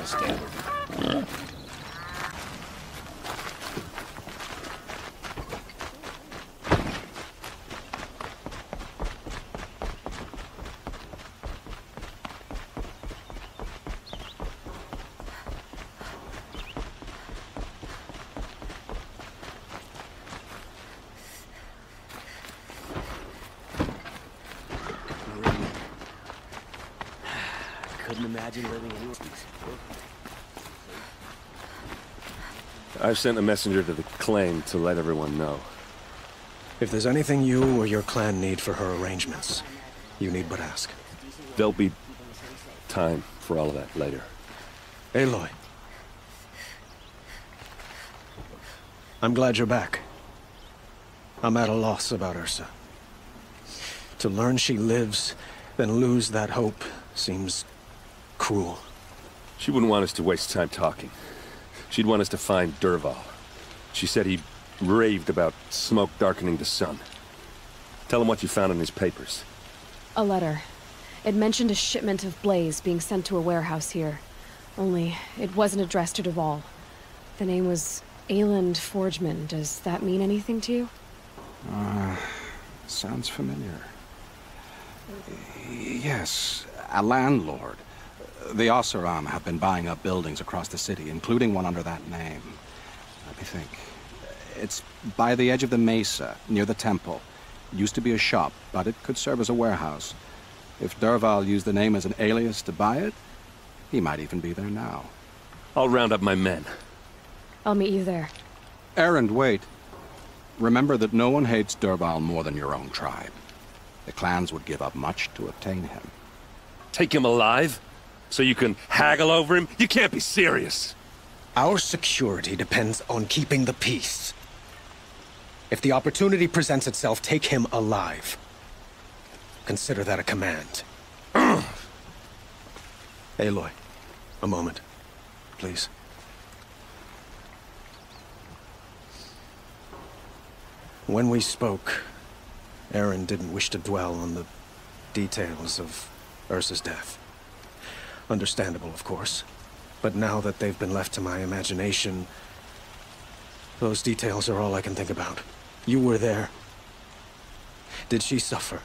scabbard. Couldn't imagine living anywhere. I've sent a messenger to the claim to let everyone know. If there's anything you or your clan need for her arrangements, you need but ask. There'll be time for all of that later. Aloy. I'm glad you're back. I'm at a loss about Ursa. To learn she lives, then lose that hope, seems cruel. She wouldn't want us to waste time talking. She'd want us to find Dervahl. She said he raved about smoke darkening the sun. Tell him what you found in his papers. A letter. It mentioned a shipment of blaze being sent to a warehouse here. Only, it wasn't addressed to Dervahl. The name was Ayland Forgeman. Does that mean anything to you? Sounds familiar. Yes, a landlord. The Ossaram have been buying up buildings across the city, including one under that name. Let me think. It's by the edge of the mesa, near the temple. It used to be a shop, but it could serve as a warehouse. If Dervahl used the name as an alias to buy it, he might even be there now. I'll round up my men. I'll meet you there. Erend, wait. Remember that no one hates Dervahl more than your own tribe. The clans would give up much to obtain him. Take him alive? So you can haggle over him? You can't be serious. Our security depends on keeping the peace. If the opportunity presents itself, take him alive. Consider that a command. Aloy, a moment, please. When we spoke, Aaron didn't wish to dwell on the details of Ursa's death. Understandable, of course. But now that they've been left to my imagination, those details are all I can think about. You were there. Did she suffer?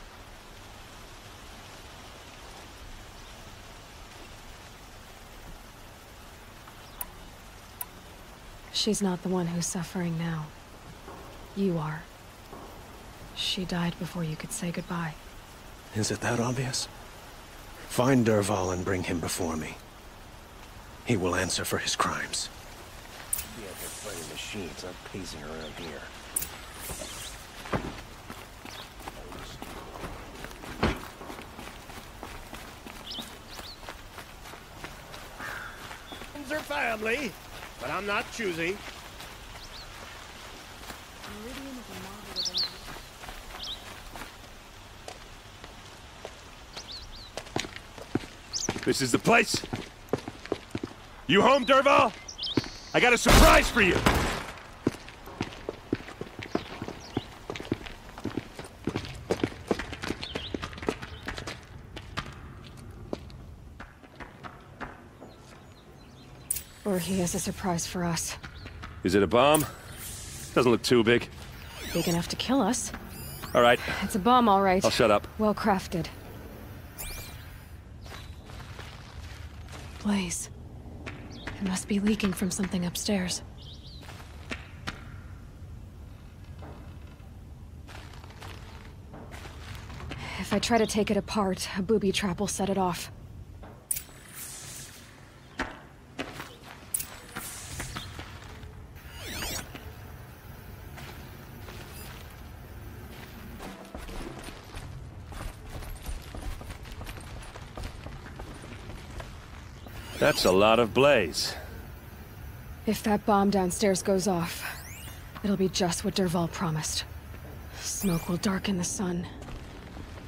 She's not the one who's suffering now. You are. She died before you could say goodbye. Is it that obvious? Find Dervahl and bring him before me. He will answer for his crimes. Yeah, they're fighting machines. I'm pacing around here. Friends are family, but I'm not choosy. This is the place? You home, Dervahl? I got a surprise for you! Or he has a surprise for us. Is it a bomb? Doesn't look too big. Big enough to kill us. All right. It's a bomb, all right. I'll shut up. Well crafted. Blaze. It must be leaking from something upstairs. If I try to take it apart, a booby trap will set it off. That's a lot of blaze. If that bomb downstairs goes off, it'll be just what Dervahl promised. Smoke will darken the sun.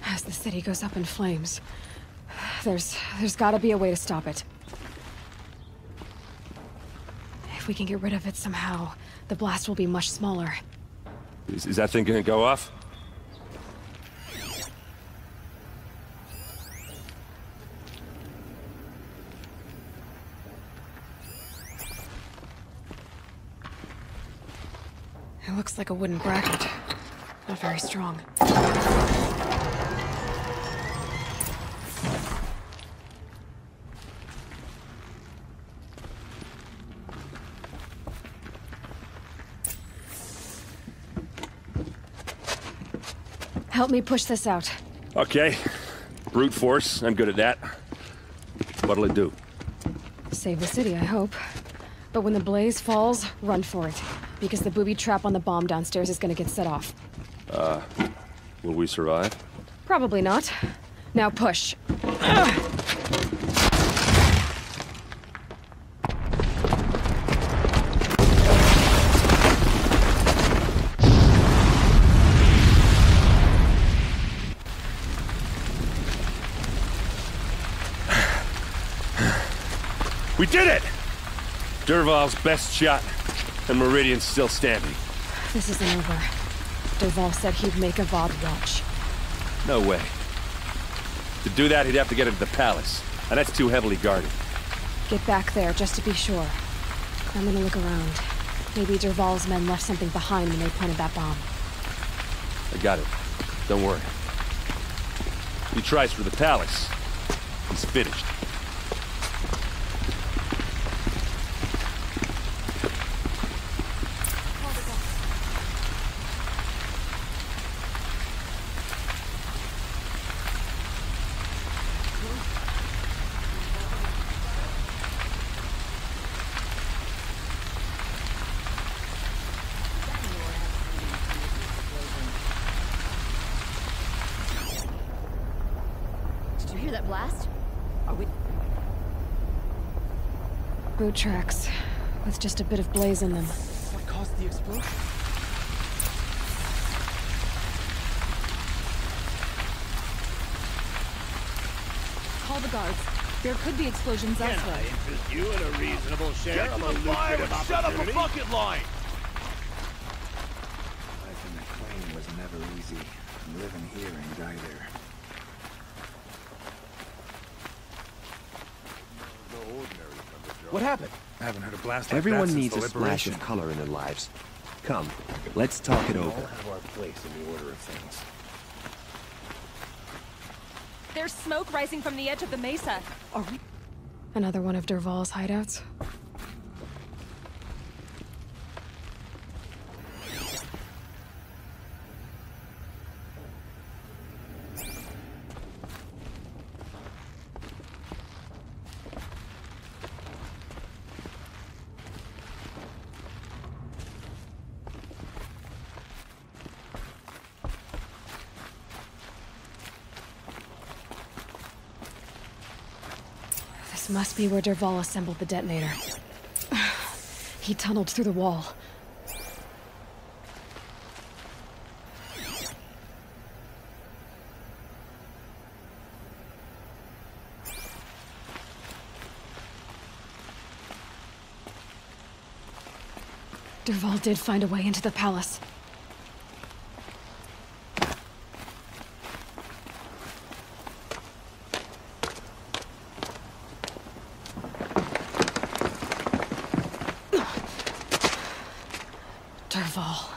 As the city goes up in flames, there's gotta be a way to stop it. If we can get rid of it somehow, the blast will be much smaller. Is that thing gonna go off? looks like a wooden bracket. Not very strong. Help me push this out. Okay. Brute force, I'm good at that. What'll it do? Save the city, I hope. But when the blaze falls, run for it. Because the booby trap on the bomb downstairs is gonna get set off. Will we survive? Probably not. Now push. We did it! Dervahl's best shot, and Meridian's still standing. This isn't over. Dervahl said he'd make Avad watch. No way. To do that, he'd have to get into the palace, and that's too heavily guarded. Get back there, just to be sure. I'm gonna look around. Maybe Dervahl's men left something behind when they planted that bomb. I got it. Don't worry. He tries for the palace. He's finished. Did you hear that blast? Are we... Boot tracks, with just a bit of blaze in them. What caused the explosion? Call the guards. There could be explosions elsewhere. interest you in a reasonable share of a lucrative opportunity? Shut up a bucket line! Life in the claim was never easy. Living here ain't either. What happened? I haven't heard a blast like Everyone that since needs the a splash liberation. of color in their lives. Come, let's talk it We all over. have our place in the order of things. There's smoke rising from the edge of the mesa. Are we... Another one of Dervahl's hideouts? This must be where Dervahl assembled the detonator. He tunneled through the wall. Dervahl did find a way into the palace. Dervahl.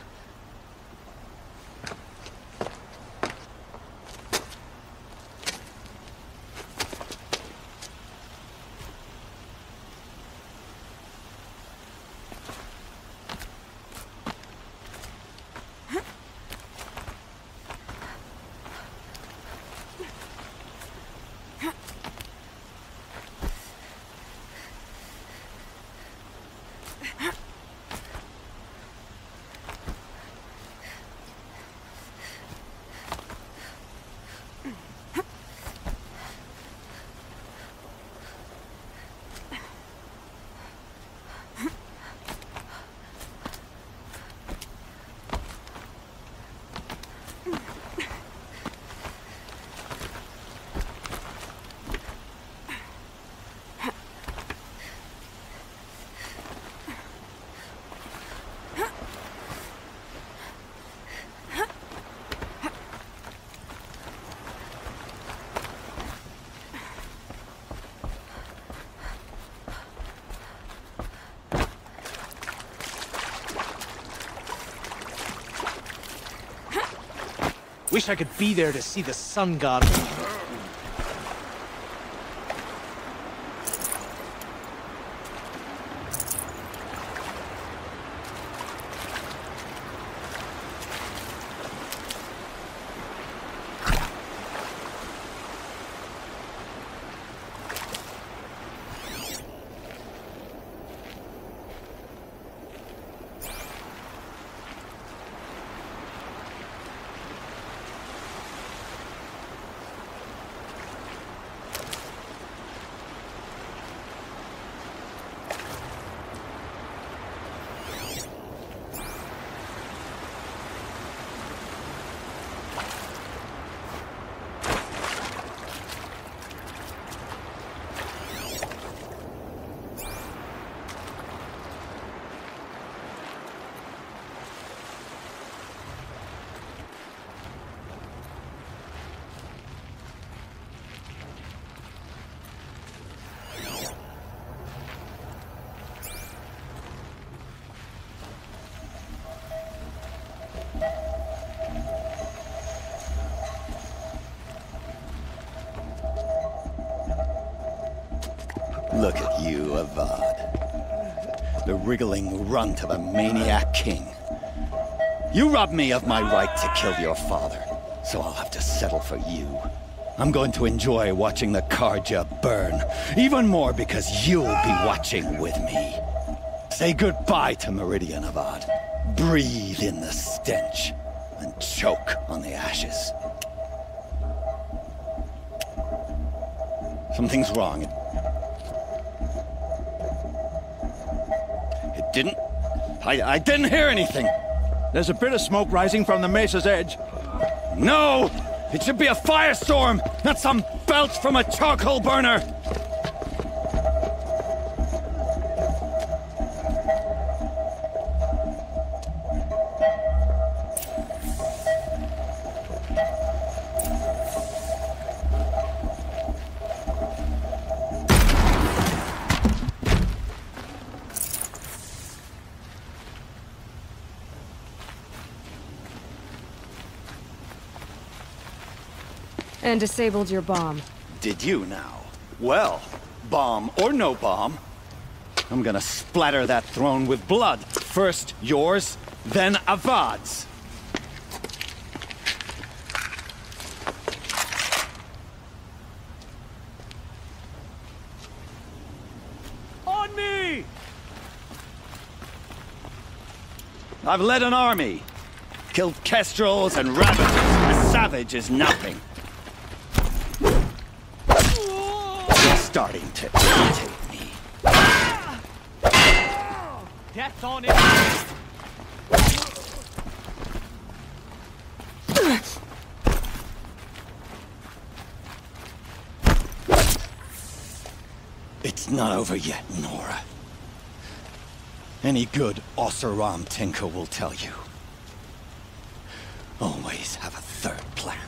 Wish I could be there to see the sun god. Look at you, Avad. The wriggling runt of a maniac king. You robbed me of my right to kill your father, so I'll have to settle for you. I'm going to enjoy watching the Karja burn, even more because you'll be watching with me. Say goodbye to Meridian, Avad. Breathe in the stench, and choke on the ashes. Something's wrong. I didn't hear anything. There's a bit of smoke rising from the mesa's edge. No! It should be a firestorm, not some belch from a charcoal burner! And disabled your bomb. Did you now? Well, bomb or no bomb, I'm gonna splatter that throne with blood. First yours, then Avad's. On me! I've led an army. Killed kestrels and rabbits. A savage is nothing. Starting to irritate me. Death on it! It's not over yet, Nora. Any good Oseram tinker will tell you. Always have a third plan.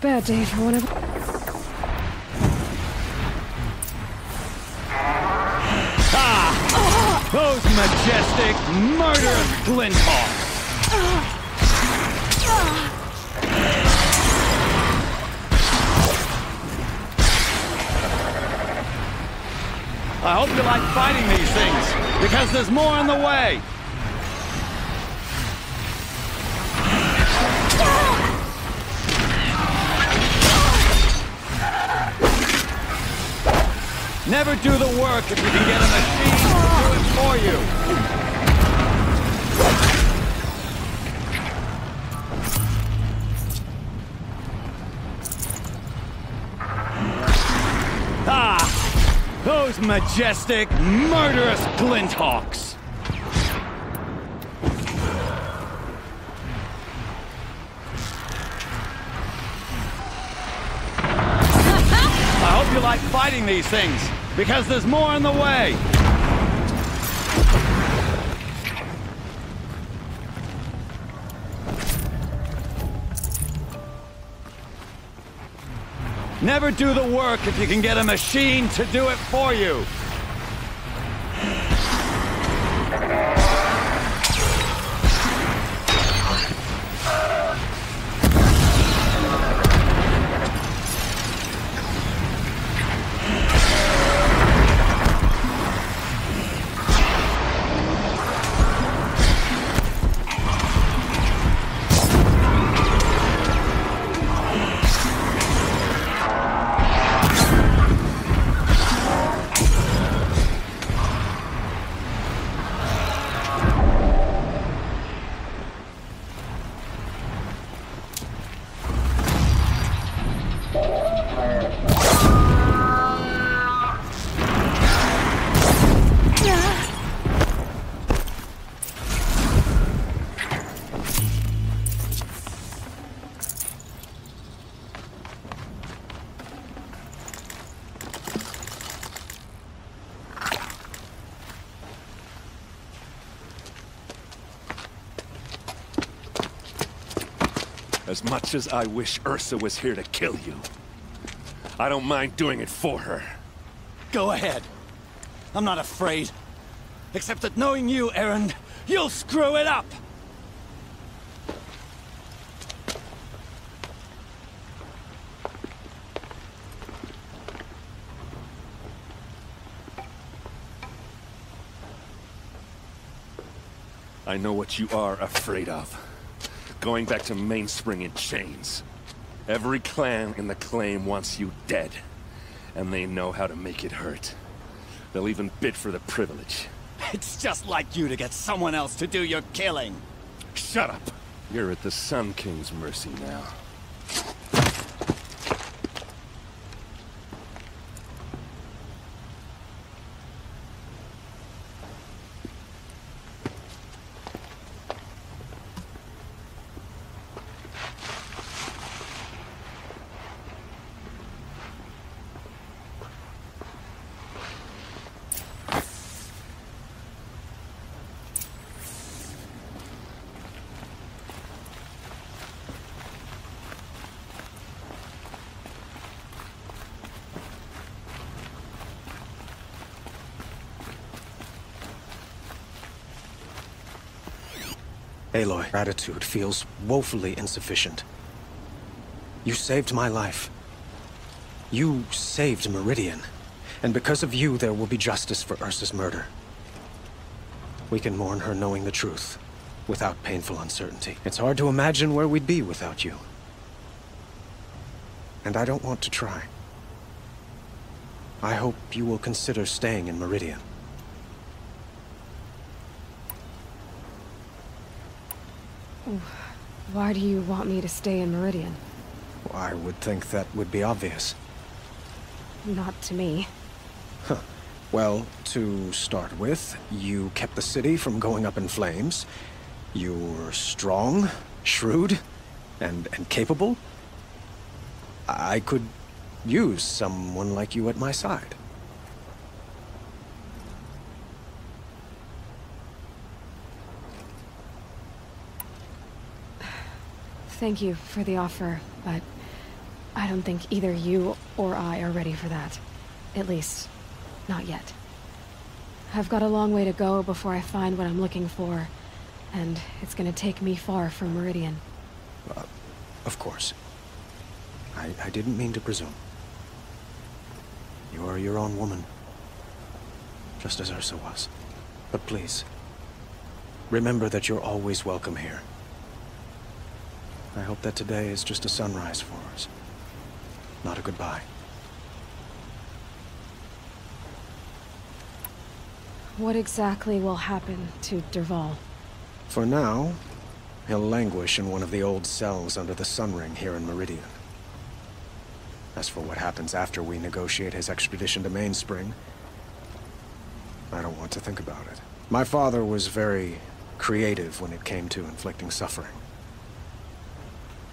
Bad day for one of... Ah! Those majestic, murderous Glinthawks! I hope you like fighting these things, because there's more on the way! Never do the work if you can get a machine to do it for you. Ah! Those majestic, murderous Glinthawks! I hope you like fighting these things, because there's more on the way! Never do the work if you can get a machine to do it for you. As much as I wish Ursa was here to kill you, I don't mind doing it for her. Go ahead. I'm not afraid. Except that knowing you, Aaron, you'll screw it up! I know what you are afraid of. Going back to Mainspring in chains. Every clan in the claim wants you dead. And they know how to make it hurt. They'll even bid for the privilege. It's just like you to get someone else to do your killing. Shut up! You're at the Sun King's mercy now. Aloy, gratitude feels woefully insufficient. You saved my life. You saved Meridian. And because of you, there will be justice for Ursa's murder. We can mourn her knowing the truth, without painful uncertainty. It's hard to imagine where we'd be without you. And I don't want to try. I hope you will consider staying in Meridian. Why do you want me to stay in Meridian? I would think that would be obvious. Not to me. Huh. Well, to start with, you kept the city from going up in flames. You were strong, shrewd, and capable. I could use someone like you at my side. Thank you for the offer, but I don't think either you or I are ready for that. At least, not yet. I've got a long way to go before I find what I'm looking for, and it's gonna take me far from Meridian. Of course. I didn't mean to presume. You are your own woman, just as Ursa was. But please, remember that you're always welcome here. I hope that today is just a sunrise for us, not a goodbye. What exactly will happen to Dervahl? For now, he'll languish in one of the old cells under the Sun Ring here in Meridian. As for what happens after we negotiate his extradition to Mainspring, I don't want to think about it. My father was very creative when it came to inflicting suffering.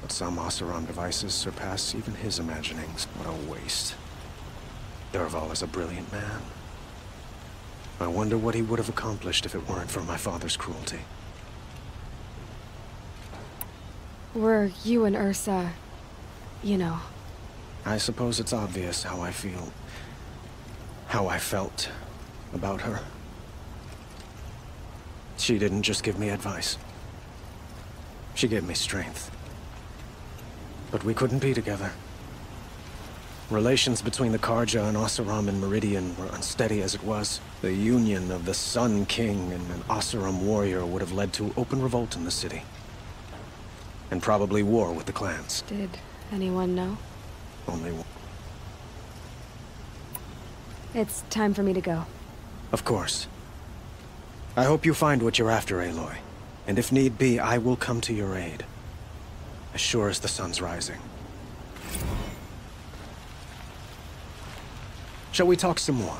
But some Oseram devices surpass even his imaginings. What a waste. Dervahl is a brilliant man. I wonder what he would have accomplished if it weren't for my father's cruelty. Were you and Ursa, you know... I suppose it's obvious how I feel. How I felt about her. She didn't just give me advice. She gave me strength. But we couldn't be together. Relations between the Karja and Oseram and Meridian were unsteady as it was. The union of the Sun King and an Oseram warrior would have led to open revolt in the city. And probably war with the clans. Did anyone know? Only one. It's time for me to go. Of course. I hope you find what you're after, Aloy. And if need be, I will come to your aid. As sure as the sun's rising. Shall we talk some more?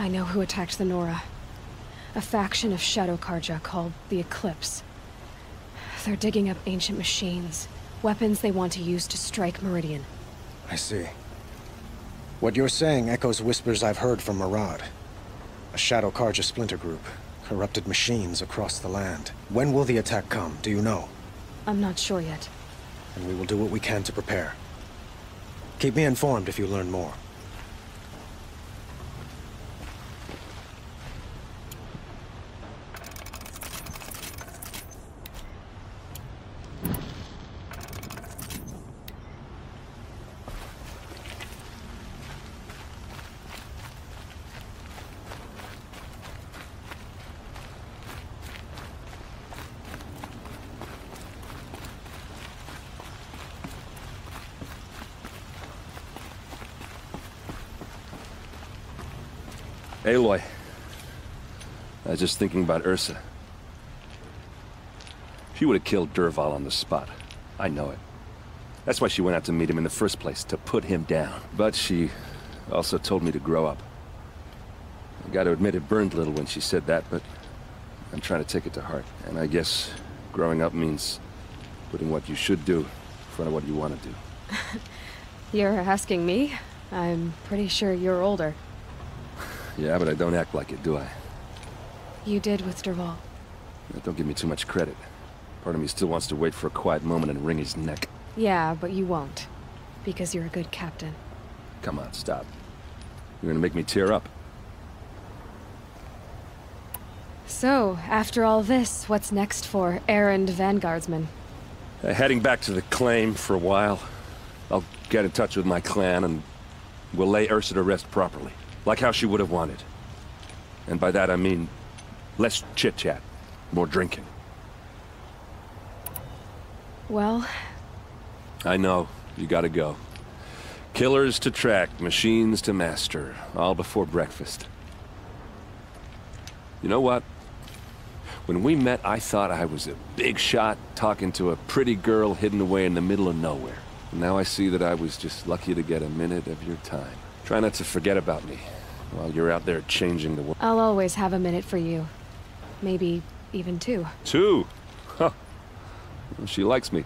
I know who attacked the Nora. A faction of Shadow Karja called the Eclipse. They're digging up ancient machines, weapons they want to use to strike Meridian. I see. What you're saying echoes whispers I've heard from Murad. A Shadow Karja splinter group. Corrupted machines across the land. When will the attack come, do you know? I'm not sure yet. And we will do what we can to prepare. Keep me informed if you learn more. Aloy, I was just thinking about Ursa. She would have killed Dervahl on the spot. I know it. That's why she went out to meet him in the first place, to put him down. But she also told me to grow up. I gotta admit it burned a little when she said that, but I'm trying to take it to heart. And I guess growing up means putting what you should do in front of what you want to do. You're asking me? I'm pretty sure you're older. Yeah, but I don't act like it, do I? You did with Dervahl. Don't give me too much credit. Part of me still wants to wait for a quiet moment and wring his neck. Yeah, but you won't. Because you're a good captain. Come on, stop. You're gonna make me tear up. So, after all this, what's next for errand vanguardsman? Heading back to the claim for a while. I'll get in touch with my clan and we'll lay Ursa to rest properly. Like how she would have wanted. And by that I mean less chit-chat, more drinking. Well... I know, you gotta go. Killers to track, machines to master, all before breakfast. You know what? When we met, I thought I was a big shot talking to a pretty girl hidden away in the middle of nowhere. And now I see that I was just lucky to get a minute of your time. Try not to forget about me while you're out there changing the world. I'll always have a minute for you. Maybe even two. Two? Huh. Well, she likes me.